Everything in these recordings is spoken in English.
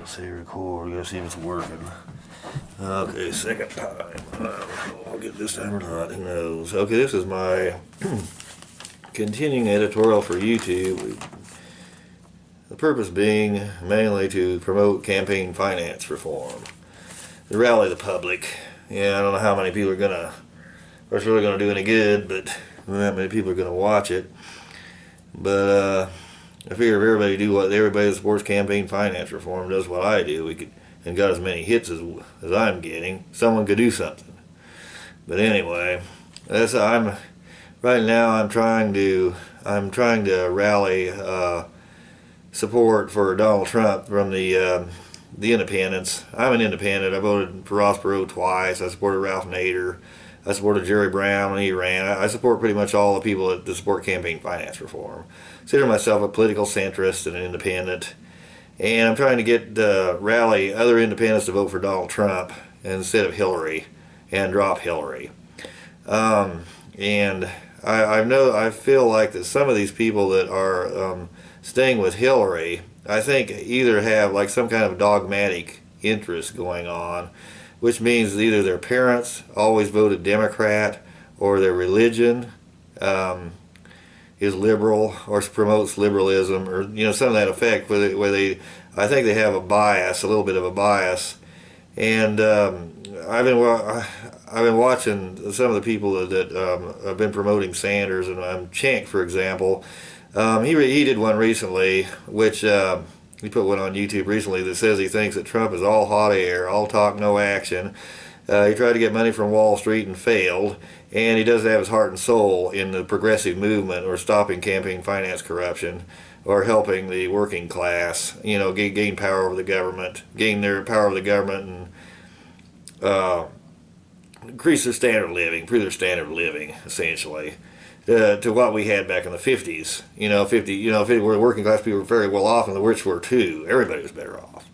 Say record. Gotta see if it's working. Okay, second time. I'll get this time or not. Who knows? Okay, this is my continuing editorial for YouTube. The purpose being mainly to promote campaign finance reform, to rally the public. Yeah, I don't know how many people are gonna, or it's really gonna do any good, but not many people are gonna watch it. But I figure if everybody that supports campaign finance reform does what I do, we could, and got as many hits as I'm getting, someone could do something. But anyway, right now I'm trying to rally support for Donald Trump from the independents. I'm an independent. I voted for Ross Perot twice. I supported Ralph Nader. I supported Jerry Brown when he ran. I support pretty much all the people that support campaign finance reform. I consider myself a political centrist and an independent. And I'm trying to get rally other independents to vote for Donald Trump instead of Hillary and drop Hillary. And I feel like that some of these people that are staying with Hillary, I think either have like some kind of dogmatic interest going on, which means either their parents always voted Democrat or their religion is liberal or promotes liberalism, or some of that effect where they I think they have a little bit of a bias. And I've been watching some of the people that have been promoting Sanders, and Cenk, for example. He did one recently, which he put one on YouTube recently that says he thinks that Trump is all hot air, all talk, no action. He tried to get money from Wall Street and failed, and he doesn't have his heart and soul in the progressive movement or stopping campaign finance corruption or helping the working class, gain power over the government, gain their power over the government, and increase their standard of living, improve their standard of living, essentially. To what we had back in the 50s. Where working class people were very well off and the rich were too. Everybody was better off.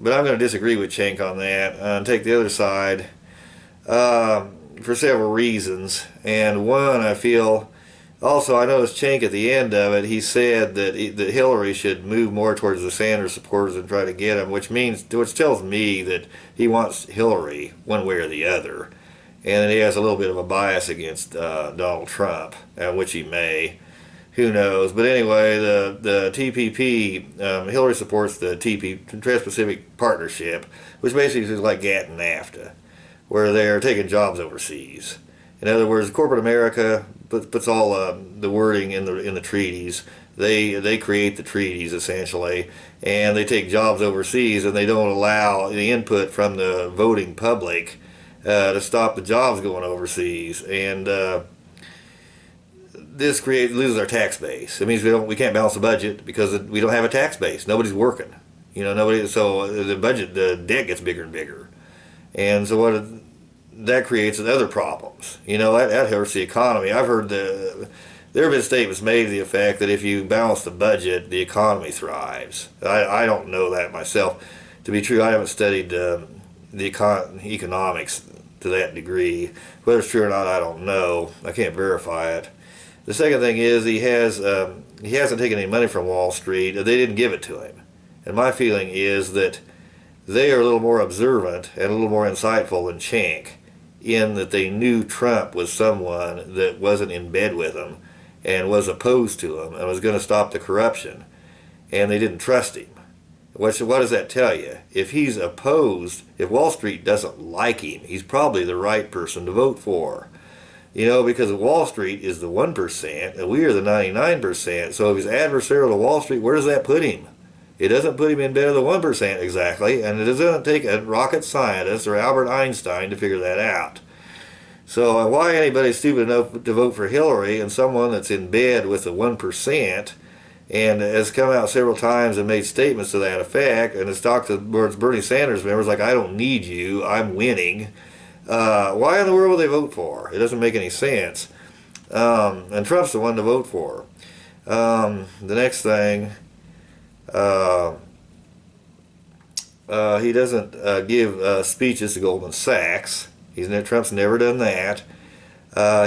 But I'm going to disagree with Cenk on that and take the other side for several reasons. And one, I feel, also I noticed Cenk at the end of it, he said that Hillary should move more towards the Sanders supporters and try to get them, which tells me that he wants Hillary one way or the other. And he has a little bit of a bias against Donald Trump, which he may. Who knows? But anyway, the TPP, Hillary supports the Trans-Pacific Partnership, which basically is like GATT and NAFTA, where they're taking jobs overseas. In other words, corporate America puts all the wording in the treaties. They create the treaties, essentially, and they take jobs overseas, and they don't allow the input from the voting public to stop the jobs going overseas. And this loses our tax base. It means we can't balance the budget because we don't have a tax base. Nobody's working. So the debt gets bigger and bigger. And so that creates other problems. That hurts the economy. I've heard there have been statements made to the effect that if you balance the budget, the economy thrives. I don't know that myself to be true. I haven't studied the economics to that degree. Whether it's true or not, I don't know. I can't verify it. The second thing is he hasn't taken any money from Wall Street. They didn't give it to him. And my feeling is that they are a little more observant and a little more insightful than Cenk, in that they knew Trump was someone that wasn't in bed with him and was opposed to him and was going to stop the corruption. And they didn't trust him. What does that tell you? If he's opposed, if Wall Street doesn't like him, he's probably the right person to vote for. Because Wall Street is the 1% and we are the 99%. So if he's adversarial to Wall Street, where does that put him? It doesn't put him in bed of the 1% exactly, and it doesn't take a rocket scientist or Albert Einstein to figure that out. So why anybody's stupid enough to vote for Hillary and someone that's in bed with the 1%, and has come out several times and made statements to that effect, and has talked towards Bernie Sanders members like, I don't need you, I'm winning. Why in the world would they vote for? It doesn't make any sense. And Trump's the one to vote for. The next thing, he doesn't give speeches to Goldman Sachs. Trump's never done that.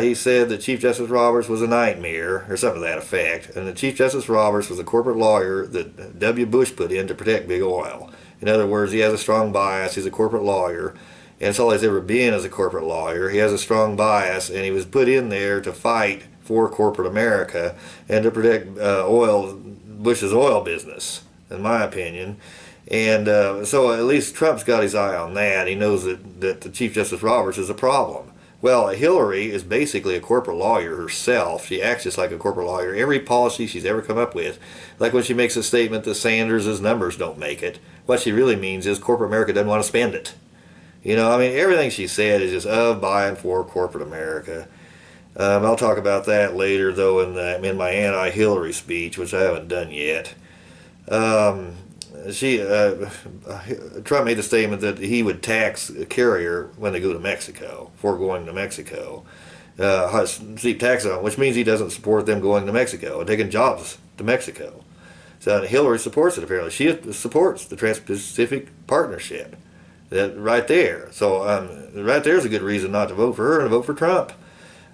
He said that Chief Justice Roberts was a nightmare, or something to that effect, and that Chief Justice Roberts was a corporate lawyer that W. Bush put in to protect big oil. In other words, he has a strong bias. He's a corporate lawyer, and it's all he's ever been as a corporate lawyer. He has a strong bias, and he was put in there to fight for corporate America and to protect Bush's oil business, in my opinion. And so at least Trump's got his eye on that. He knows that the Chief Justice Roberts is a problem. Well, Hillary is basically a corporate lawyer herself. She acts just like a corporate lawyer. Every policy she's ever come up with, like when she makes a statement that Sanders' numbers don't make it, what she really means is corporate America doesn't want to spend it. You know, I mean, everything she said is just of, by, and for corporate America. I'll talk about that later, though, in my anti-Hillary speech, which I haven't done yet. Trump made a statement that he would tax a carrier when they go to Mexico, before going to Mexico. Steep tax on, which means he doesn't support them going to Mexico and taking jobs to Mexico. So Hillary supports it, apparently. She supports the Trans-Pacific Partnership. That right there. So right there's a good reason not to vote for her and to vote for Trump.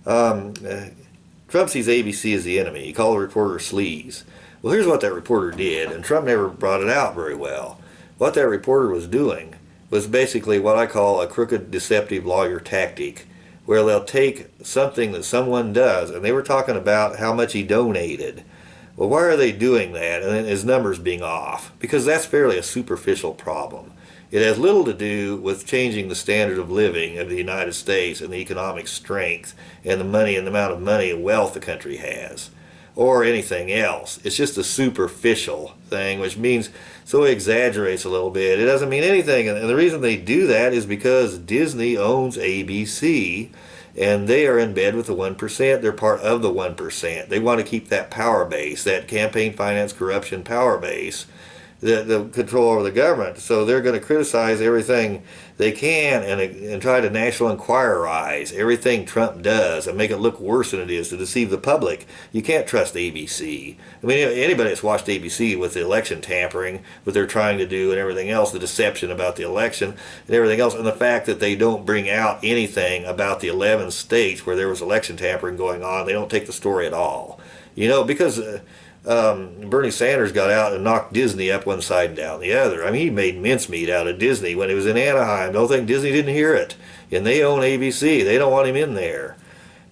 Trump sees ABC as the enemy. He called the reporter sleaze. Well, here's what that reporter did, and Trump never brought it out very well. What that reporter was doing was basically what I call a crooked, deceptive lawyer tactic, where they'll take something that someone does, and they were talking about how much he donated. Well, why are they doing that, and then his numbers being off? Because that's fairly a superficial problem. It has little to do with changing the standard of living of the United States and the economic strength and the money and the amount of money and wealth the country has, or anything else. It's just a superficial thing, which means, so he exaggerates a little bit. It doesn't mean anything, and the reason they do that is because Disney owns ABC, and they are in bed with the 1%. They're part of the 1%. They want to keep that power base, that campaign finance corruption power base, the control over the government. So they're going to criticize everything they can and try to National Enquirerize everything Trump does and make it look worse than it is to deceive the public. You can't trust ABC. I mean, anybody that's watched ABC with the election tampering, what they're trying to do and everything else, the deception about the election and everything else, and the fact that they don't bring out anything about the 11 states where there was election tampering going on, they don't take the story at all. You know, because Bernie Sanders got out and knocked Disney up one side and down the other. I mean, he made mincemeat out of Disney when he was in Anaheim. Don't think Disney didn't hear it. And they own ABC. They don't want him in there.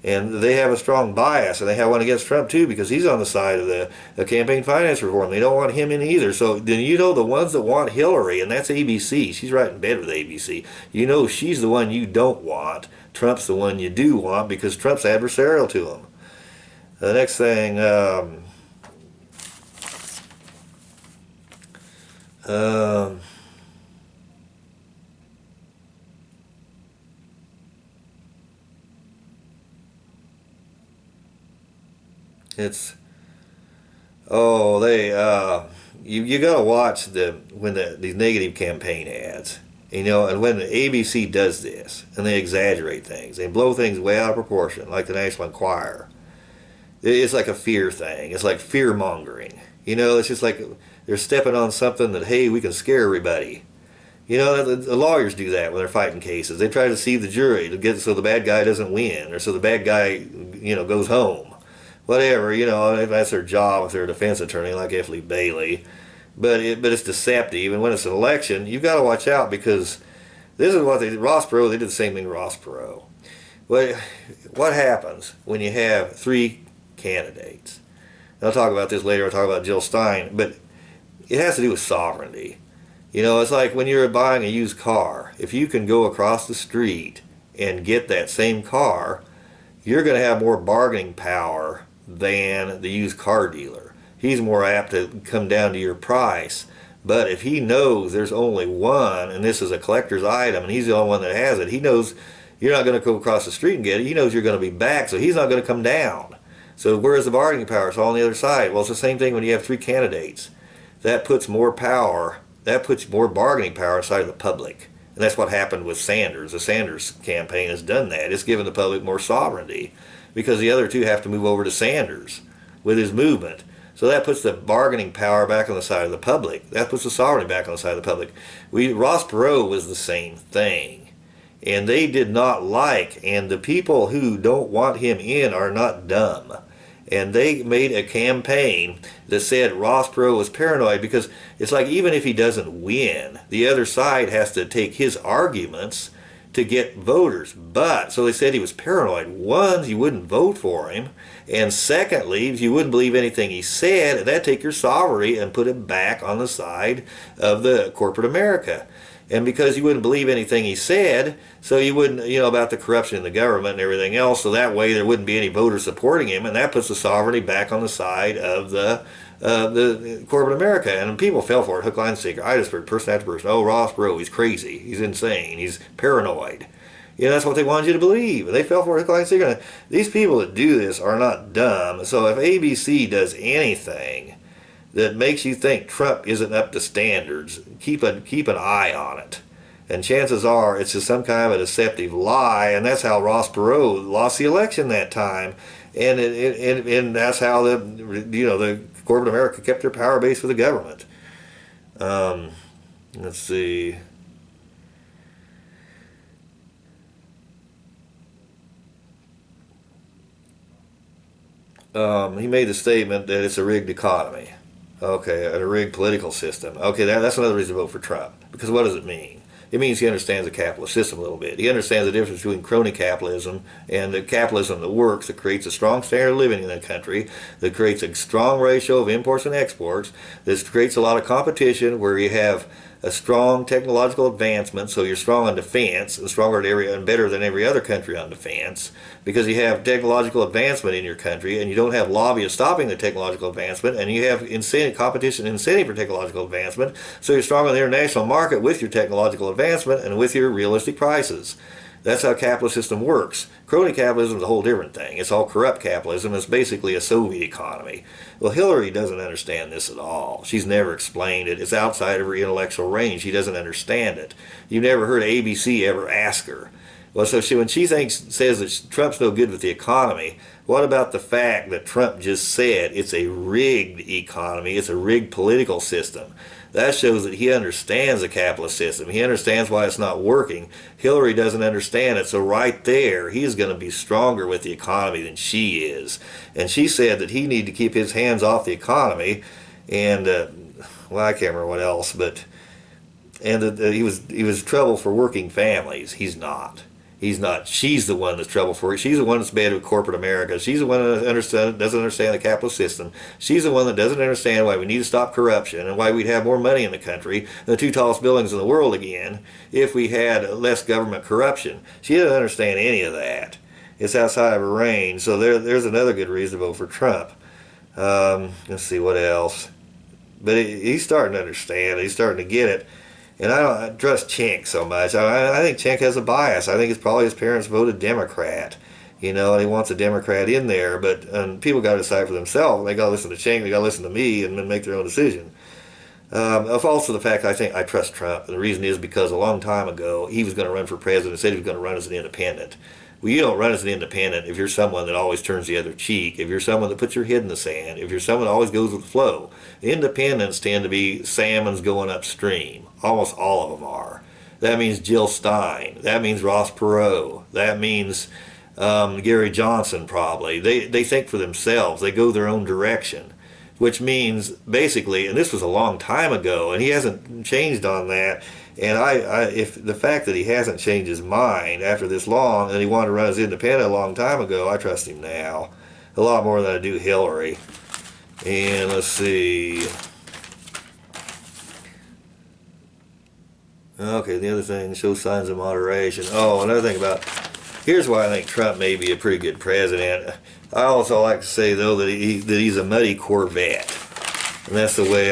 And they have a strong bias, and they have one against Trump too, because he's on the side of the campaign finance reform. They don't want him in either. So then you know the ones that want Hillary, and that's ABC. She's right in bed with ABC. You know she's the one you don't want. Trump's the one you do want because Trump's adversarial to him. The next thing... you gotta watch these negative campaign ads, you know, and when the ABC does this and they exaggerate things, they blow things way out of proportion, like the National Enquirer. It's like a fear thing. It's like fear mongering. You know, it's just like they're stepping on something that, hey, we can scare everybody. You know, the lawyers do that when they're fighting cases. They try to deceive the jury to get so the bad guy doesn't win, or so the bad guy, you know, goes home. Whatever, you know, that's their job if they're a defense attorney like F. Lee Bailey. But it's deceptive, and when it's an election, you've got to watch out, because this is what they did. Ross Perot, they did the same thing to Ross Perot. What happens when you have three candidates? And I'll talk about this later. I'll talk about Jill Stein, but it has to do with sovereignty. You know, it's like when you're buying a used car. If you can go across the street and get that same car, you're going to have more bargaining power than the used car dealer. He's more apt to come down to your price. But if he knows there's only one, and this is a collector's item, and he's the only one that has it, he knows you're not going to go across the street and get it. He knows you're going to be back, so he's not going to come down. So where's the bargaining power? It's all on the other side. Well, it's the same thing when you have three candidates. That puts more power, that puts more bargaining power inside of the public. And that's what happened with Sanders. The Sanders campaign has done that. It's given the public more sovereignty, because the other two have to move over to Sanders with his movement. So that puts the bargaining power back on the side of the public. That puts the sovereignty back on the side of the public. Ross Perot was the same thing. and they did not like, and the people who don't want him in are not dumb. And they made a campaign that said Ross Perot was paranoid, because it's like, even if he doesn't win, the other side has to take his arguments to get voters. But so they said he was paranoid. One, you wouldn't vote for him, and secondly, if you wouldn't believe anything he said, and that'd take your sovereignty and put it back on the side of the corporate America. And because you wouldn't believe anything he said, so you wouldn't, about the corruption in the government and everything else, so that way there wouldn't be any voters supporting him, and that puts the sovereignty back on the side of the corporate America. And people fell for it, hook, line, and sinker. I just heard person after person, oh, Ross Perot, he's crazy, he's insane, he's paranoid. That's what they wanted you to believe. And they fell for it, hook, line, and sinker. These people that do this are not dumb. So if ABC does anything that makes you think Trump isn't up to standards, keep an eye on it. And chances are it's just some kind of a deceptive lie, and that's how Ross Perot lost the election that time. And that's how the corporate America kept their power base for the government. Let's see. He made the statement that it's a rigged economy. Okay, a rigged political system. Okay, that's another reason to vote for Trump. Because what does it mean? It means he understands the capitalist system a little bit. He understands the difference between crony capitalism and the capitalism that works, that creates a strong standard of living in the country, that creates a strong ratio of imports and exports, that creates a lot of competition where you have a strong technological advancement, so you're strong on defense and stronger and better than every other country on defense, because you have technological advancement in your country, and you don't have lobbyists stopping the technological advancement, and you have competition incentive for technological advancement, so you're strong on the international market with your technological advancement and with your realistic prices. That's how capitalist system works. Crony capitalism is a whole different thing. It's all corrupt capitalism. It's basically a Soviet economy. Well, Hillary doesn't understand this at all. She's never explained it. It's outside of her intellectual range. She doesn't understand it. You've never heard ABC ever ask her. Well, so when she says that Trump's no good with the economy, what about the fact that Trump just said it's a rigged economy, it's a rigged political system? That shows that he understands the capitalist system. He understands why it's not working. Hillary doesn't understand it, so right there, he's going to be stronger with the economy than she is. And she said that he needed to keep his hands off the economy, and, well, I can't remember what else, but, and that he was trouble for working families. He's not. He's not. She's the one that's trouble for it. She's the one that's bad with corporate America. She's the one that doesn't understand the capitalist system. She's the one that doesn't understand why we need to stop corruption and why we'd have more money in the country, the two tallest buildings in the world again, if we had less government corruption. She doesn't understand any of that. It's outside of her range. So there's another good reason to vote for Trump. Let's see what else. But he's starting to understand. He's starting to get it. And I don't trust Cenk so much. I think Cenk has a bias. I think it's probably his parents voted Democrat, and he wants a Democrat in there. But people got to decide for themselves. They got to listen to Cenk. They got to listen to me and then make their own decision. Also, the fact I trust Trump. And the reason is because a long time ago he was going to run for president. Said he was going to run as an independent. Well, you don't run as an independent if you're someone that always turns the other cheek, if you're someone that puts your head in the sand, if you're someone that always goes with the flow. Independents tend to be salmons going upstream. Almost all of them are. That means Jill Stein. That means Ross Perot. That means Gary Johnson probably. They think for themselves. They go their own direction, which means basically, and this was a long time ago, and he hasn't changed on that. And if the fact that he hasn't changed his mind after this long, and he wanted to run as independent a long time ago, I trust him now a lot more than I do Hillary. And let's see. Okay, the other thing, shows signs of moderation. Oh, another thing here's why I think Trump may be a pretty good president. I also like to say, though, that he's a muddy Corvette. And that's the way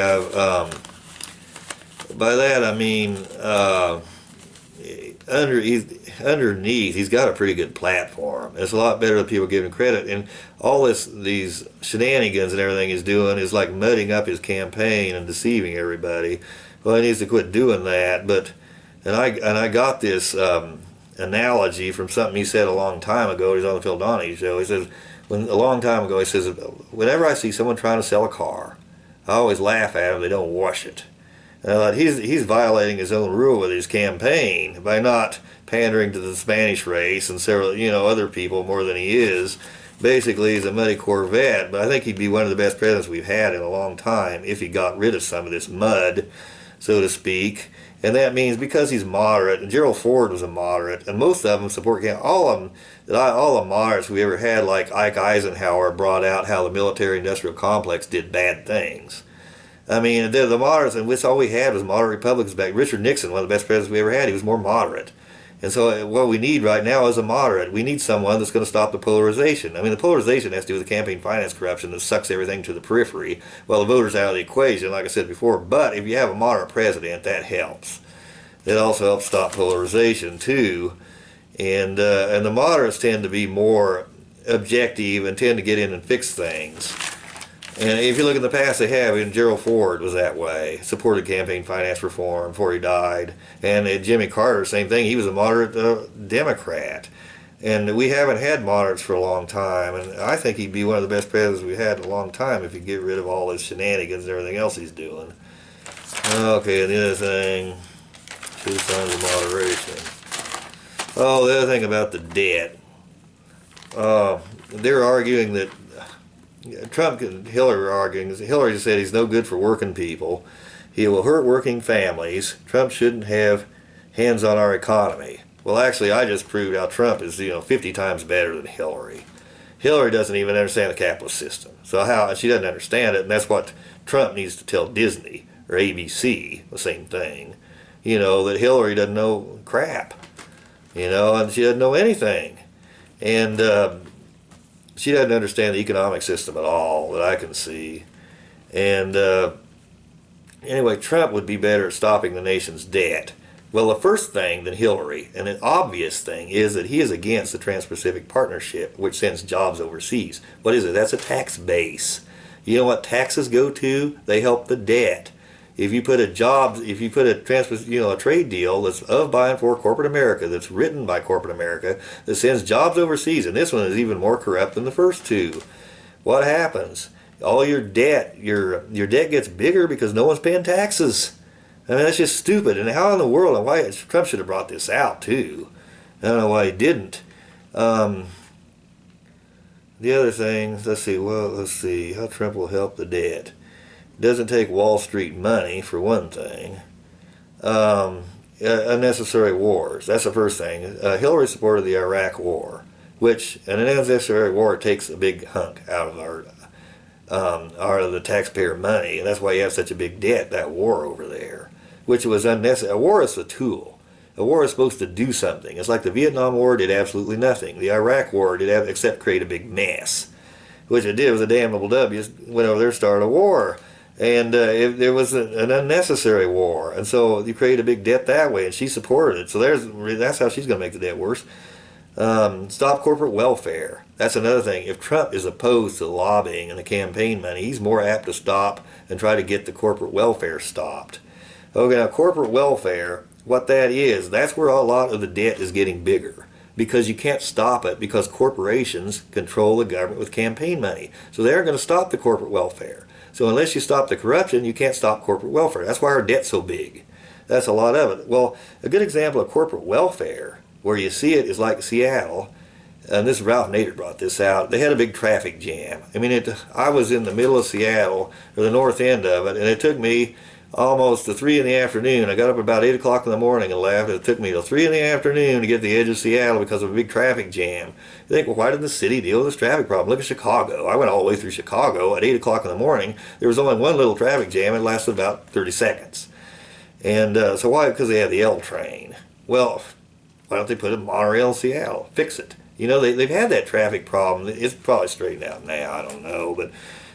by that I mean, underneath, he's got a pretty good platform. It's a lot better than people give him credit. And all these shenanigans and everything he's doing is like mudding up his campaign and deceiving everybody. Well, he needs to quit doing that. And I got this analogy from something he said a long time ago. He's on the Phil Donahue show. He says, a long time ago, he says, whenever I see someone trying to sell a car, I always laugh at them. They don't wash it. He's violating his own rule with his campaign by not pandering to the Spanish race and several, other people more than he is. Basically, he's a muddy Corvette, but I think he'd be one of the best presidents we've had in a long time if he got rid of some of this mud, so to speak. And that means because he's moderate, and Gerald Ford was a moderate, and most of them support all of them. All the moderates we ever had, like Ike Eisenhower, brought out how the military-industrial complex did bad things. I mean, the moderates, and which all we had was moderate Republicans back. Richard Nixon, one of the best presidents we ever had, he was more moderate. And so what we need right now is a moderate. We need someone that's going to stop the polarization. I mean, the polarization has to do with the campaign finance corruption that sucks everything to the periphery. Well, the voters out of the equation, like I said before. But if you have a moderate president, that helps. It also helps stop polarization, too. And the moderates tend to be more objective and tend to get in and fix things. And if you look in the past, they have. And Gerald Ford was that way. Supported campaign finance reform before he died. And Jimmy Carter, same thing. He was a moderate Democrat. And we haven't had moderates for a long time. And I think he'd be one of the best presidents we've had in a long time if you get rid of all his shenanigans and everything else he's doing. Okay, and the other thing, two signs of moderation. Oh, the other thing about the debt. They're arguing that Trump and Hillary are arguing. Hillary said he's no good for working people. He will hurt working families. Trump shouldn't have hands on our economy. Well, actually, I just proved how Trump is, 50 times better than Hillary. Hillary doesn't even understand the capitalist system. So she doesn't understand it, and that's what Trump needs to tell Disney or ABC, the same thing. That Hillary doesn't know crap. And she doesn't know anything. And she doesn't understand the economic system at all that I can see. And anyway, Trump would be better at stopping the nation's debt. Well, the first thing than Hillary, and an obvious thing, is that he is against the Trans-Pacific Partnership, which sends jobs overseas. What is it? That's a tax base. You know what taxes go to? They help the debt. If you put a trade deal that's of, by, and for corporate America, that's written by corporate America, that sends jobs overseas, and this one is even more corrupt than the first two, what happens? All your debt gets bigger because no one's paying taxes. I mean, that's just stupid. And how in the world, and why Trump should have brought this out too. I don't know why he didn't. The other thing, let's see how Trump will help the debt. Doesn't take Wall Street money, for one thing. Unnecessary wars. That's the first thing. Hillary supported the Iraq War, which an unnecessary war takes a big hunk out of the taxpayer money, and that's why you have such a big debt. That war over there, which was unnecessary. A war is a tool. A war is supposed to do something. It's like the Vietnam War did absolutely nothing. The Iraq War did except create a big mess, which it did was a damnable W. Went over there, started a war. And there was an unnecessary war, and so you create a big debt that way, and she supported it. So that's how she's going to make the debt worse. Stop corporate welfare. That's another thing. If Trump is opposed to lobbying and the campaign money, he's more apt to stop and try to get the corporate welfare stopped. Okay, now corporate welfare, what that is, that's where a lot of the debt is getting bigger. Because you can't stop it because corporations control the government with campaign money. So they're going to stop the corporate welfare. So unless you stop the corruption, you can't stop corporate welfare. That's why our debt's so big. That's a lot of it. Well, a good example of corporate welfare, where you see it, is like Seattle. And this Ralph Nader brought this out. They had a big traffic jam. I mean, I was in the middle of Seattle, or the north end of it, and it took me almost to 3 in the afternoon. I got up about 8 o'clock in the morning and left. It took me till 3 in the afternoon to get to the edge of Seattle because of a big traffic jam. You think, well, why didn't the city deal with this traffic problem? Look at Chicago. I went all the way through Chicago at 8 o'clock in the morning. There was only one little traffic jam. It lasted about 30 seconds. And so why? Because they had the L train. Well, why don't they put a monorail in Seattle? Fix it. They've had that traffic problem. It's probably straightened out now. I don't know. But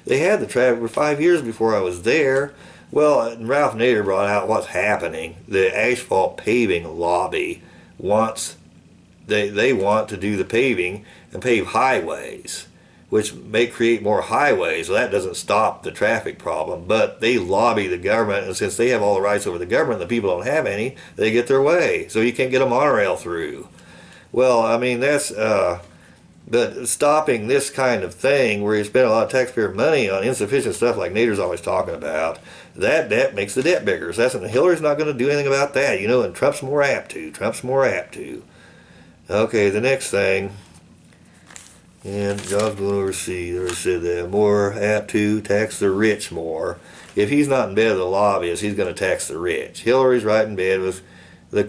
they had the traffic for 5 years before I was there. Well, Ralph Nader brought out what's happening. The asphalt paving lobby they want to do the paving and pave highways, which may create more highways. Well, that doesn't stop the traffic problem, but they lobby the government, and since they have all the rights over the government, the people don't have any, they get their way. So you can't get a monorail through. Well, I mean, that's But stopping this kind of thing where you spend a lot of taxpayer money on insufficient stuff like Nader's always talking about, that debt makes the debt bigger. So Hillary's not going to do anything about that, and Trump's more apt to. Trump's more apt to. Okay, the next thing, and jobs going overseas, I already said that, more apt to tax the rich more. If he's not in bed with the lobbyists, he's going to tax the rich. Hillary's right in bed with the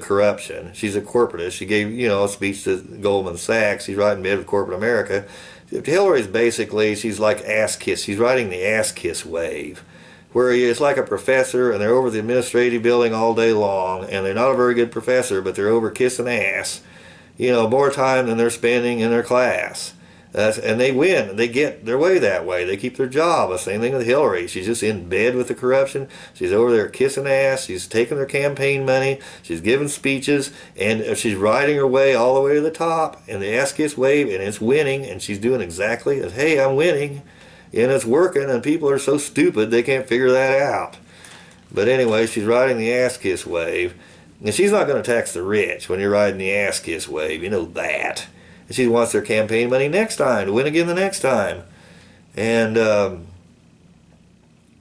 corruption. She's a corporatist. She gave, a speech to Goldman Sachs. She's right in bed with corporate America. Hillary's basically, she's like ass kiss. She's riding the ass kiss wave, where it's like a professor and they're over the administrative building all day long, and they're not a very good professor, but they're over kissing ass, more time than they're spending in their class. And they win. They get their way that way. They keep their job. The same thing with Hillary. She's just in bed with the corruption. She's over there kissing ass. She's taking their campaign money. She's giving speeches. And she's riding her way all the way to the top. And the ass kiss wave, and it's winning. And she's doing exactly as, hey, I'm winning. And it's working. And people are so stupid they can't figure that out. But anyway, she's riding the ass kiss wave. And she's not going to tax the rich when you're riding the ass kiss wave. You know that. And she wants their campaign money next time, to win again the next time. And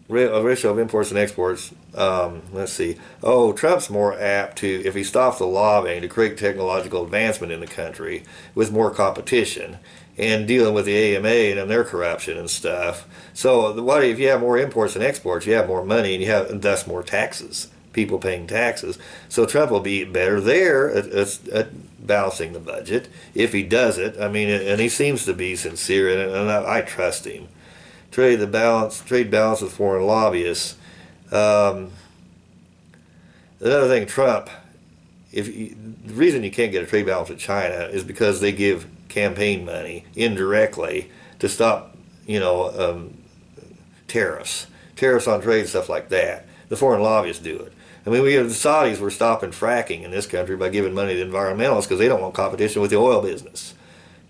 ratio of imports and exports, let's see. Oh, Trump's more apt to, if he stops the lobbying, to create technological advancement in the country with more competition and dealing with the AMA and their corruption and stuff. So if you have more imports and exports, you have more money and you have thus more taxes. People paying taxes. So Trump will be better there at balancing the budget if he does it. I mean, and he seems to be sincere in it, and I trust him. Trade balance with foreign lobbyists. Another thing, Trump. The reason you can't get a trade balance with China is because they give campaign money indirectly to stop, tariffs on trade, stuff like that. The foreign lobbyists do it. I mean, the Saudis were stopping fracking in this country by giving money to environmentalists because they don't want competition with the oil business.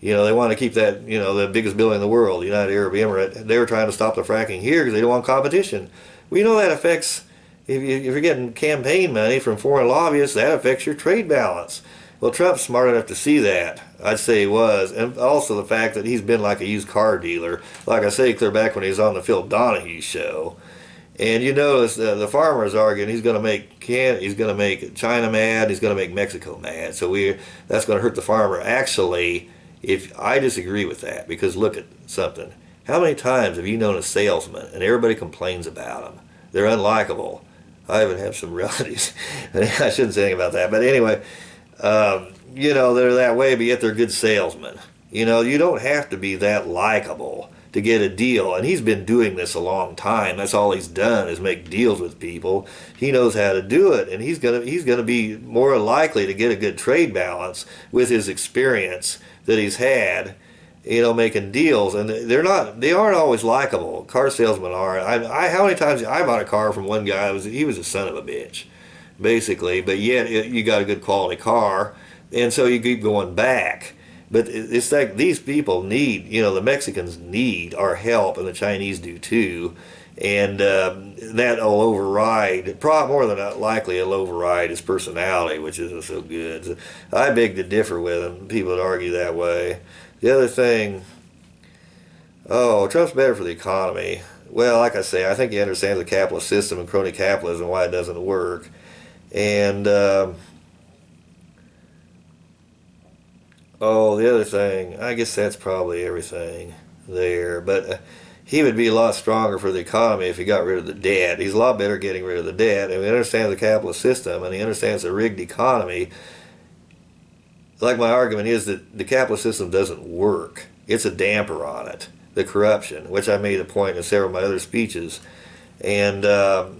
They want to keep that, the biggest building in the world, the United Arab Emirates. They were trying to stop the fracking here because they don't want competition. Well, that affects, if you're getting campaign money from foreign lobbyists, that affects your trade balance. Well, Trump's smart enough to see that. I'd say he was. And also the fact that he's been like a used car dealer. Like I say, clear back when he was on the Phil Donahue show. And you notice the farmer is arguing he's going to make China mad, he's going to make Mexico mad. So that's going to hurt the farmer. Actually, if I disagree with that, because look at something. How many times have you known a salesman and everybody complains about them? They're unlikable. I even have some relatives. I shouldn't say anything about that, but anyway, they're that way, but yet they're good salesmen. You don't have to be that likable to get a deal, and he's been doing this a long time. That's all he's done is make deals with people. He knows how to do it, and he's gonna be more likely to get a good trade balance with his experience that he's had, making deals. And they aren't always likable. Car salesmen are. How many times I bought a car from one guy? He was a son of a bitch, basically. But yet you got a good quality car, and so you keep going back. But it's like these people need, the Mexicans need our help, and the Chinese do too. And that'll override, more than likely, it'll override his personality, which isn't so good. So I beg to differ with him, people that argue that way. The other thing, Trump's better for the economy. Well, like I say, I think he understands the capitalist system and crony capitalism, why it doesn't work. And the other thing, I guess that's probably everything there. But he would be a lot stronger for the economy if he got rid of the debt. He's a lot better getting rid of the debt. And he understands the capitalist system, and he understands the rigged economy. Like my argument is that the capitalist system doesn't work. It's a damper on it, the corruption, which I made a point in several of my other speeches. And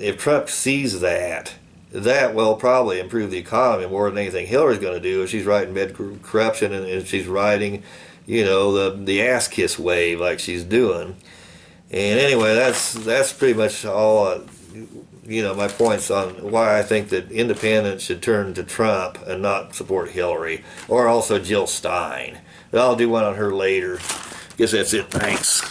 if Trump sees that will probably improve the economy more than anything Hillary's going to do if she's riding bed corruption and if she's riding, the ass kiss wave like she's doing. And anyway, that's pretty much all, my points on why I think that independents should turn to Trump and not support Hillary, or also Jill Stein. But I'll do one on her later. Guess that's it. Thanks.